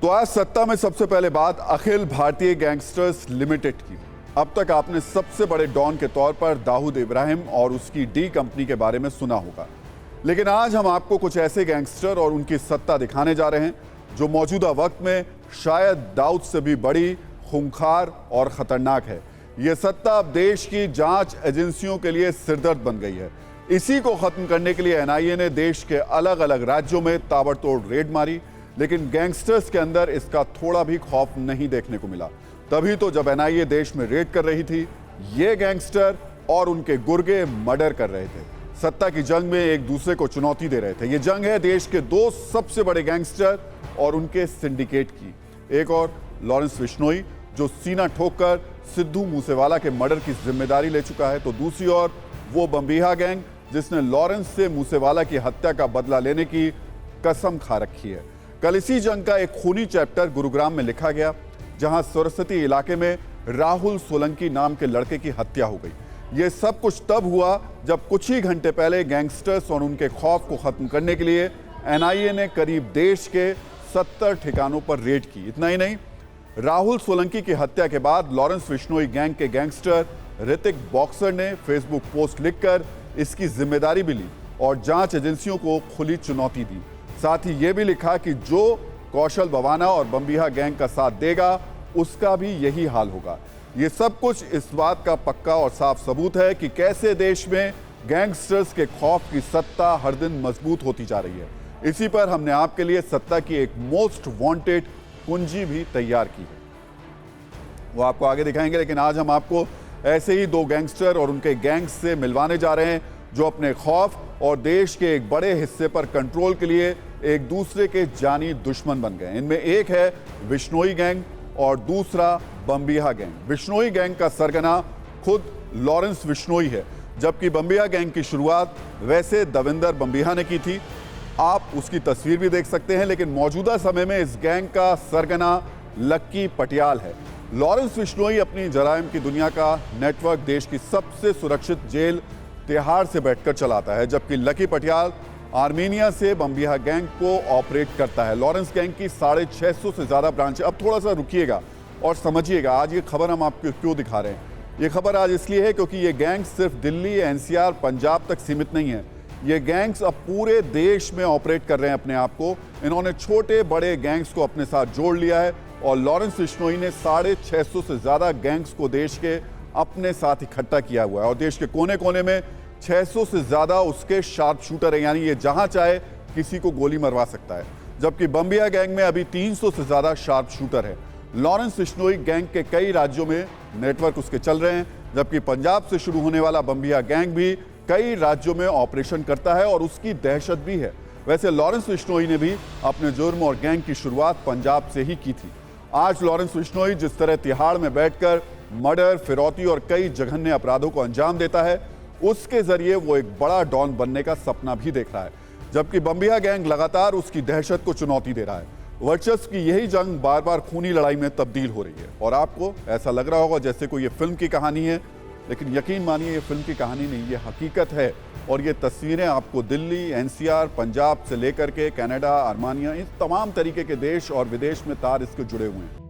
तो आज सत्ता में सबसे पहले बात अखिल भारतीय गैंगस्टर्स लिमिटेड की। अब तक आपने सबसे बड़े डॉन के तौर पर दाऊद इब्राहिम और उसकी डी कंपनी के बारे में सुना होगा, लेकिन आज हम आपको कुछ ऐसे गैंगस्टर और उनकी सत्ता दिखाने जा रहे हैं जो मौजूदा वक्त में शायद दाऊद से भी बड़ी, खूंखार और खतरनाक है। यह सत्ता अब देश की जांच एजेंसियों के लिए सिरदर्द बन गई है। इसी को खत्म करने के लिए एनआईए ने देश के अलग अलग राज्यों में ताबड़तोड़ रेड मारी, लेकिन गैंगस्टर्स के अंदर इसका थोड़ा भी खौफ नहीं देखने को मिला। तभी तो जब एनआईए देश में रेड कर रही थी, ये गैंगस्टर और उनके गुर्गे मर्डर कर रहे थे, सत्ता की जंग में एक दूसरे को चुनौती दे रहे थे। ये जंग है देश के दो सबसे बड़े गैंगस्टर और उनके सिंडिकेट की। एक और लॉरेंस बिश्नोई जो सीना ठोककर सिद्धू मूसेवाला के मर्डर की जिम्मेदारी ले चुका है, तो दूसरी ओर वो बम्बीहा गैंग जिसने लॉरेंस से मूसेवाला की हत्या का बदला लेने की कसम खा रखी है। कल इसी जंग का एक खूनी चैप्टर गुरुग्राम में लिखा गया, जहां सरस्वती इलाके में राहुल सोलंकी नाम के लड़के की हत्या हो गई। यह सब कुछ तब हुआ जब कुछ ही घंटे पहले गैंगस्टर्स और उनके खौफ को खत्म करने के लिए एनआईए ने करीब देश के 70 ठिकानों पर रेड की। इतना ही नहीं, राहुल सोलंकी की हत्या के बाद लॉरेंस बिश्नोई गैंग के गैंगस्टर ऋतिक बॉक्सर ने फेसबुक पोस्ट लिखकर इसकी जिम्मेदारी भी ली और जांच एजेंसियों को खुली चुनौती दी। साथ ही यह भी लिखा कि जो कौशल बवाना और बम्बीहा गैंग का साथ देगा, उसका भी यही हाल होगा। ये सब कुछ इस बात का पक्का और साफ सबूत है कि कैसे देश में गैंगस्टर्स के खौफ की सत्ता हर दिन मजबूत होती जा रही है। इसी पर हमने आपके लिए सत्ता की एक मोस्ट वांटेड कुंजी भी तैयार की है, वो आपको आगे दिखाएंगे। लेकिन आज हम आपको ऐसे ही दो गैंगस्टर और उनके गैंग्स से मिलवाने जा रहे हैं जो अपने खौफ और देश के एक बड़े हिस्से पर कंट्रोल के लिए एक दूसरे के जानी दुश्मन बन गए। इनमें एक है बिश्नोई गैंग और दूसरा बम्बीहा गैंग। बिश्नोई गैंग का सरगना खुद लॉरेंस बिश्नोई है, जबकि बम्बीहा गैंग की शुरुआत वैसे दविंदर बम्बीहा ने की थी। आप उसकी तस्वीर भी देख सकते हैं, लेकिन मौजूदा समय में इस गैंग का सरगना लक्की पटियाल है। लॉरेंस बिश्नोई अपनी जराइम की दुनिया का नेटवर्क देश की सबसे सुरक्षित जेल तिहाड़ से बैठकर चलाता है, जबकि लकी पटियाल आर्मेनिया से बम्बीहा गैंग को ऑपरेट करता है। लॉरेंस गैंग की 650 से ज़्यादा ब्रांच। अब थोड़ा सा रुकिएगा और समझिएगा आज ये खबर हम आपको क्यों दिखा रहे हैं। ये खबर आज इसलिए है क्योंकि ये गैंग सिर्फ दिल्ली, एनसीआर, पंजाब तक सीमित नहीं है। ये गैंग्स अब पूरे देश में ऑपरेट कर रहे हैं अपने आप को। इन्होंने छोटे बड़े गैंग्स को अपने साथ जोड़ लिया है और लॉरेंस बिश्नोई ने 650 से ज़्यादा गैंग्स को देश के अपने साथ इकट्ठा किया हुआ है और देश के कोने कोने में 600 से ज़्यादा उसके शार्प शूटर हैं, यानी ये जहां चाहे किसी को गोली मरवा सकता है। जबकि बम्बीहा गैंग में अभी 300 से ज़्यादा शार्प शूटर है। लॉरेंस बिश्नोई गैंग के कई राज्यों में नेटवर्क उसके चल रहे हैं, जबकि पंजाब से शुरू होने वाला बम्बीहा गैंग भी कई राज्यों में ऑपरेशन करता है और उसकी दहशत भी है। वैसे लॉरेंस बिश्नोई ने भी अपने जुर्म और गैंग की शुरुआत पंजाब से ही की थी। आज लॉरेंस बिश्नोई जिस तरह तिहाड़ में बैठकर मर्डर, फिरौती और कई जघन्य अपराधों को अंजाम देता है, उसके जरिए वो एक बड़ा डॉन बनने का सपना भी देख रहा है, जबकि बम्बीहा गैंग लगातार उसकी दहशत को चुनौती दे रहा है। वर्चस्व की यही जंग बार बार खूनी लड़ाई में तब्दील हो रही है और आपको ऐसा लग रहा होगा जैसे कोई ये फिल्म की कहानी है, लेकिन यकीन मानिए ये फिल्म की कहानी नहीं, ये हकीकत है। और ये तस्वीरें आपको दिल्ली, एनसीआर, पंजाब से लेकर के कनाडा, आर्मेनिया, इस तमाम तरीके के देश और विदेश में तार इसके जुड़े हुए हैं।